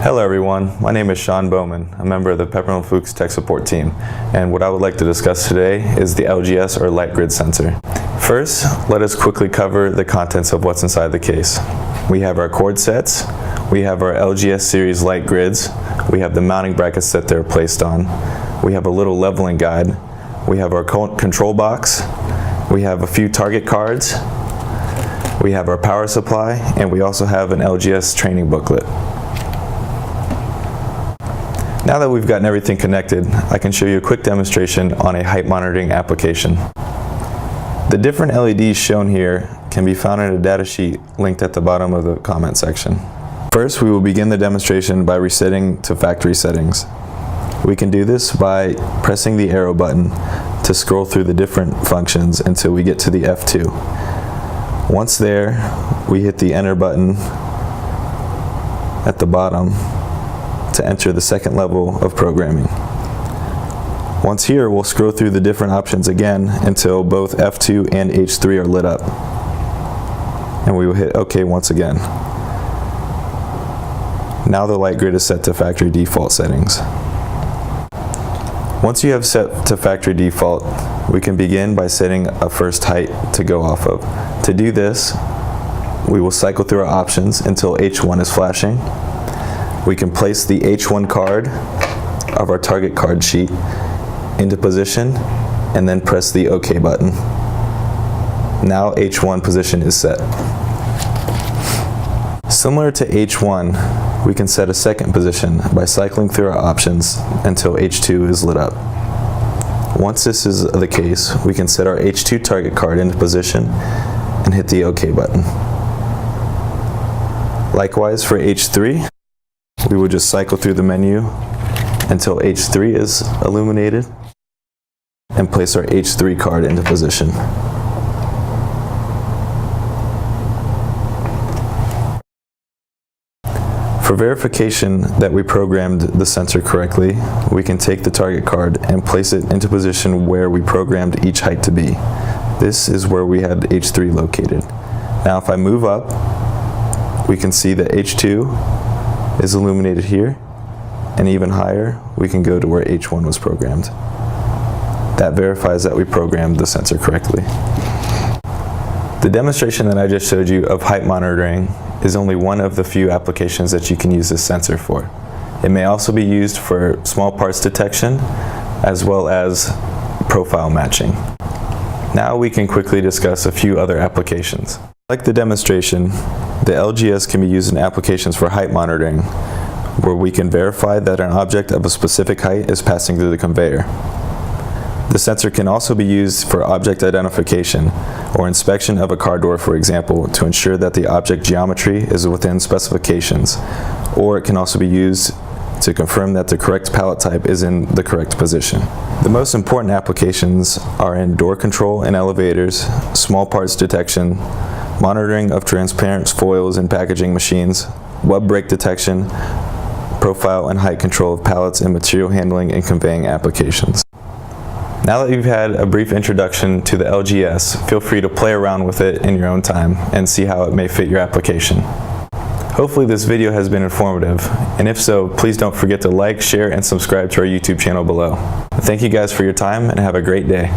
Hello everyone, my name is Sean Bowman, a member of the Pepperl+Fuchs tech support team, and what I would like to discuss today is the LGS or light grid sensor. First, let us quickly cover the contents of what's inside the case. We have our cord sets, we have our LGS series light grids, we have the mounting brackets that they're placed on, we have a little leveling guide, we have our control box, we have a few target cards, we have our power supply, and we also have an LGS training booklet. Now that we've gotten everything connected, I can show you a quick demonstration on a height monitoring application. The different LEDs shown here can be found in a data sheet linked at the bottom of the comment section. First, we will begin the demonstration by resetting to factory settings. We can do this by pressing the arrow button to scroll through the different functions until we get to the F2. Once there, we hit the enter button at the bottom to enter the second level of programming. Once here, we'll scroll through the different options again until both F2 and H3 are lit up. And we will hit OK once again. Now the light grid is set to factory default settings. Once you have set to factory default, we can begin by setting a first height to go off of. To do this, we will cycle through our options until H1 is flashing. We can place the H1 card of our target card sheet into position and then press the OK button. Now H1 position is set. Similar to H1, we can set a second position by cycling through our options until H2 is lit up. Once this is the case, we can set our H2 target card into position and hit the OK button. Likewise for H3, we will just cycle through the menu until H3 is illuminated and place our H3 card into position. For verification that we programmed the sensor correctly, we can take the target card and place it into position where we programmed each height to be. This is where we had H3 located. Now if I move up, we can see that H2 is illuminated here, and even higher we can go to where H1 was programmed. That verifies that we programmed the sensor correctly. The demonstration that I just showed you of height monitoring is only one of the few applications that you can use this sensor for. It may also be used for small parts detection as well as profile matching. Now we can quickly discuss a few other applications. Like the demonstration, the LGS can be used in applications for height monitoring, where we can verify that an object of a specific height is passing through the conveyor. The sensor can also be used for object identification or inspection of a car door, for example, to ensure that the object geometry is within specifications, or it can also be used to confirm that the correct pallet type is in the correct position. The most important applications are in door control in elevators, small parts detection, monitoring of transparent foils in packaging machines, web break detection, profile and height control of pallets in material handling and conveying applications. Now that you've had a brief introduction to the LGS, feel free to play around with it in your own time and see how it may fit your application. Hopefully this video has been informative, and if so, please don't forget to like, share, and subscribe to our YouTube channel below. Thank you guys for your time and have a great day.